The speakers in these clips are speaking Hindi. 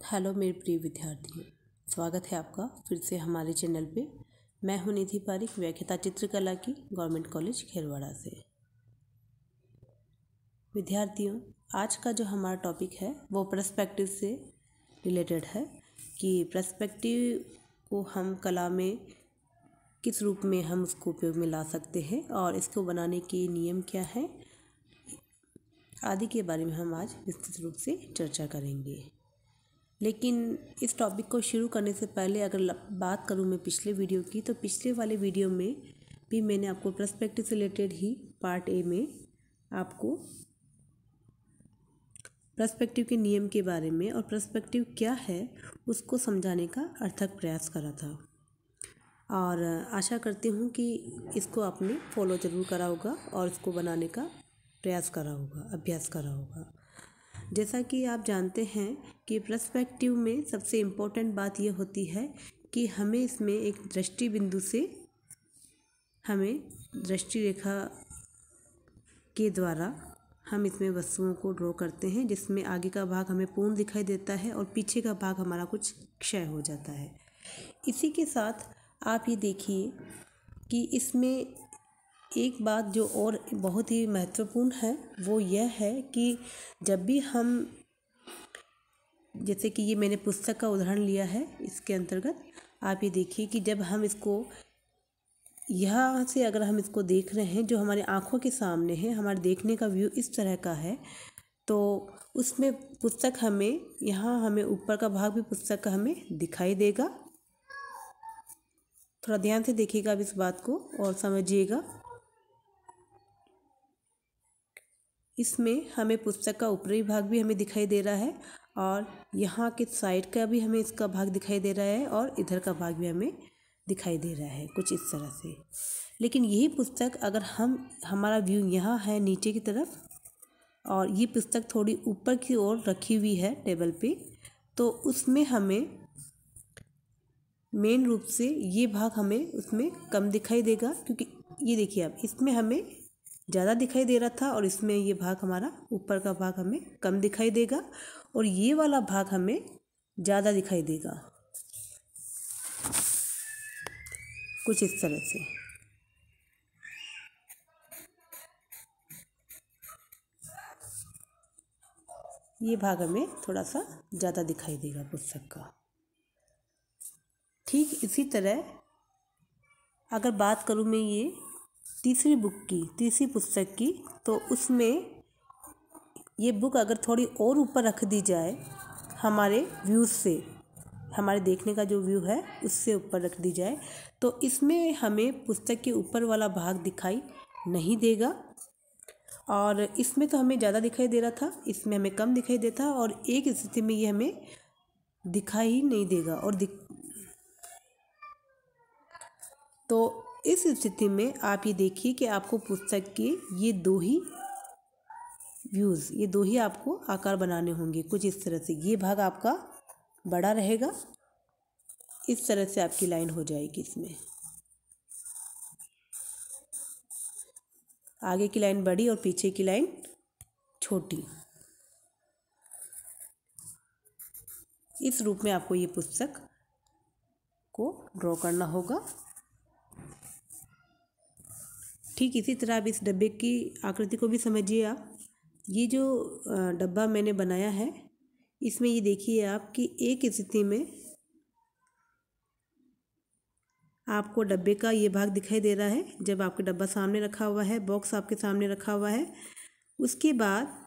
हेलो मेरे प्रिय विद्यार्थियों, स्वागत है आपका फिर से हमारे चैनल पे। मैं हूं निधि पारिक, व्याख्याता चित्रकला की, गवर्नमेंट कॉलेज खेरवाड़ा से। विद्यार्थियों, आज का जो हमारा टॉपिक है वो पर्सपेक्टिव से रिलेटेड है कि पर्सपेक्टिव को हम कला में किस रूप में हम उसको उपयोग में ला सकते हैं और इसको बनाने के नियम क्या हैं आदि के बारे में हम आज विस्तृत रूप से चर्चा करेंगे। लेकिन इस टॉपिक को शुरू करने से पहले अगर बात करूं मैं पिछले वीडियो की, तो पिछले वाले वीडियो में भी मैंने आपको पर्सपेक्टिव से रिलेटेड ही पार्ट ए में आपको पर्सपेक्टिव के नियम के बारे में और पर्सपेक्टिव क्या है उसको समझाने का अर्थक प्रयास करा था। और आशा करती हूँ कि इसको आपने फॉलो ज़रूर करा होगा और इसको बनाने का प्रयास करा होगा, अभ्यास करा होगा। जैसा कि आप जानते हैं कि पर्सपेक्टिव में सबसे इम्पोर्टेंट बात यह होती है कि हमें इसमें एक दृष्टि बिंदु से हमें दृष्टि रेखा के द्वारा हम इसमें वस्तुओं को ड्रॉ करते हैं, जिसमें आगे का भाग हमें पूर्ण दिखाई देता है और पीछे का भाग हमारा कुछ क्षय हो जाता है। इसी के साथ आप ये देखिए कि इसमें एक बात जो और बहुत ही महत्वपूर्ण है वो यह है कि जब भी हम, जैसे कि ये मैंने पुस्तक का उदाहरण लिया है, इसके अंतर्गत आप ये देखिए कि जब हम इसको यहाँ से अगर हम इसको देख रहे हैं, जो हमारे आँखों के सामने है, हमारे देखने का व्यू इस तरह का है, तो उसमें पुस्तक हमें यहाँ हमें ऊपर का भाग भी पुस्तक का हमें दिखाई देगा। थोड़ा ध्यान से देखिएगा अब इस बात को और समझिएगा। इसमें हमें पुस्तक का ऊपरी भाग भी हमें दिखाई दे रहा है और यहाँ के साइड का भी हमें इसका भाग दिखाई दे रहा है और इधर का भाग भी हमें दिखाई दे रहा है, कुछ इस तरह से। लेकिन यही पुस्तक अगर हमारा व्यू यहाँ है नीचे की तरफ और ये पुस्तक थोड़ी ऊपर की ओर रखी हुई है टेबल पे, तो उसमें हमें मेन रूप से ये भाग हमें उसमें कम दिखाई देगा, क्योंकि ये देखिए अब इसमें हमें ज़्यादा दिखाई दे रहा था और इसमें ये भाग हमारा ऊपर का भाग हमें कम दिखाई देगा और ये वाला भाग हमें ज़्यादा दिखाई देगा, कुछ इस तरह से। ये भाग हमें थोड़ा सा ज़्यादा दिखाई देगा पुस्तक का। ठीक इसी तरह अगर बात करूँ मैं ये तीसरी बुक की, तीसरी पुस्तक की, तो उसमें ये बुक अगर थोड़ी और ऊपर रख दी जाए हमारे व्यूज़ से, हमारे देखने का जो व्यू है उससे ऊपर रख दी जाए, तो इसमें हमें पुस्तक के ऊपर वाला भाग दिखाई नहीं देगा और इसमें तो हमें ज़्यादा दिखाई दे रहा था, इसमें हमें कम दिखाई देता और एक स्थिति में ये हमें दिखाई ही नहीं देगा और तो इस स्थिति में आप ये देखिए कि आपको पुस्तक के ये दो ही व्यूज़, ये दो ही आपको आकार बनाने होंगे, कुछ इस तरह से। ये भाग आपका बड़ा रहेगा, इस तरह से आपकी लाइन हो जाएगी। इसमें आगे की लाइन बड़ी और पीछे की लाइन छोटी। इस रूप में आपको ये पुस्तक को ड्रॉ करना होगा। ठीक इसी तरह आप इस डब्बे की आकृति को भी समझिए। आप ये जो डब्बा मैंने बनाया है, इसमें ये देखिए आप कि एक स्थिति में आपको डब्बे का ये भाग दिखाई दे रहा है, जब आपका डब्बा सामने रखा हुआ है, बॉक्स आपके सामने रखा हुआ है। उसके बाद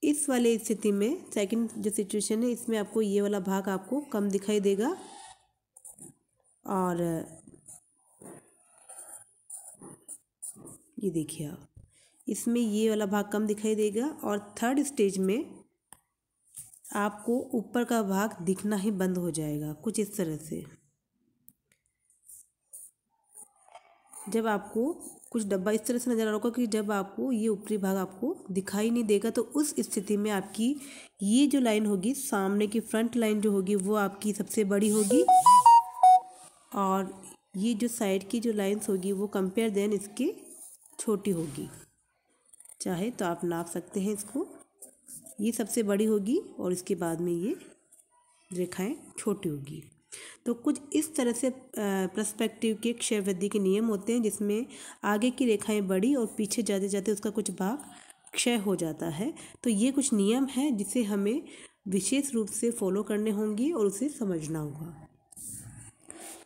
इस वाले स्थिति में, सेकंड जो सिचुएशन है, इसमें आपको ये वाला भाग आपको कम दिखाई देगा और ये देखिए आप इसमें ये वाला भाग कम दिखाई देगा और थर्ड स्टेज में आपको ऊपर का भाग दिखना ही बंद हो जाएगा, कुछ इस तरह से। जब आपको कुछ डब्बा इस तरह से नज़र आ रहा होगा कि जब आपको ये ऊपरी भाग आपको दिखाई नहीं देगा, तो उस स्थिति में आपकी ये जो लाइन होगी, सामने की फ्रंट लाइन जो होगी वो आपकी सबसे बड़ी होगी और ये जो साइड की जो लाइंस होगी वो कंपेयर देन इसके छोटी होगी। चाहे तो आप नाप सकते हैं इसको, ये सबसे बड़ी होगी और इसके बाद में ये रेखाएं छोटी होगी। तो कुछ इस तरह से पर्सपेक्टिव के क्षय वृद्धि के नियम होते हैं, जिसमें आगे की रेखाएं बड़ी और पीछे जाते जाते उसका कुछ भाग क्षय हो जाता है। तो ये कुछ नियम हैं जिसे हमें विशेष रूप से फॉलो करने होंगे और उसे समझना होगा।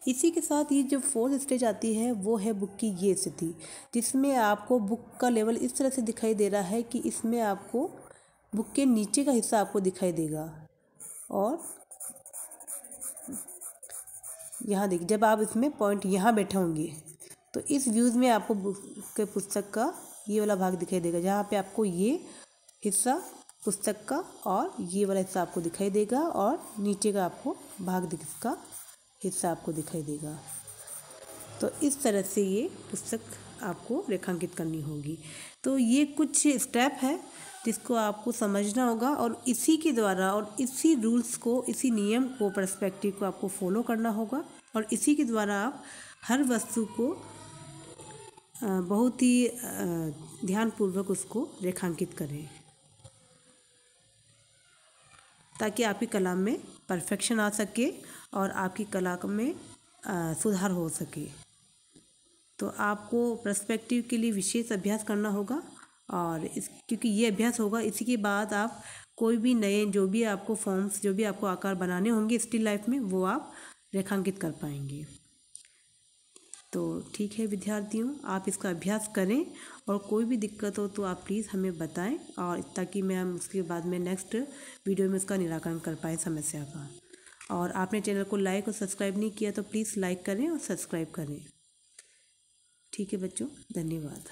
इसी के साथ ये जो फोर्थ स्टेज आती है वो है बुक की ये स्थिति, जिसमें आपको बुक का लेवल इस तरह से दिखाई दे रहा है कि इसमें आपको बुक के नीचे का हिस्सा आपको दिखाई देगा। और यहाँ देखिए, जब आप इसमें पॉइंट यहाँ बैठे होंगे तो इस व्यूज़ में आपको बुक के पुस्तक का ये वाला भाग दिखाई देगा, जहाँ पे आपको ये हिस्सा पुस्तक का और ये वाला हिस्सा आपको दिखाई देगा और नीचे का आपको भाग इसका हिस्सा आपको दिखाई देगा। तो इस तरह से ये पुस्तक आपको रेखांकित करनी होगी। तो ये कुछ स्टेप है जिसको आपको समझना होगा और इसी के द्वारा और इसी रूल्स को, इसी नियम को, पर्सपेक्टिव को आपको फॉलो करना होगा और इसी के द्वारा आप हर वस्तु को बहुत ही ध्यानपूर्वक उसको रेखांकित करें, ताकि आपकी कला में परफेक्शन आ सके और आपकी कला में सुधार हो सके। तो आपको पर्सपेक्टिव के लिए विशेष अभ्यास करना होगा और क्योंकि ये अभ्यास होगा, इसी के बाद आप कोई भी नए जो भी आपको फॉर्म्स, जो भी आपको आकार बनाने होंगे स्टिल लाइफ में, वो आप रेखांकित कर पाएंगे। तो ठीक है विद्यार्थियों, आप इसका अभ्यास करें और कोई भी दिक्कत हो तो आप प्लीज़ हमें बताएं, और ताकि मैं हम उसके बाद में नेक्स्ट वीडियो में उसका निराकरण कर पाएँ समस्या का। और आपने चैनल को लाइक और सब्सक्राइब नहीं किया तो प्लीज़ लाइक करें और सब्सक्राइब करें। ठीक है बच्चों, धन्यवाद।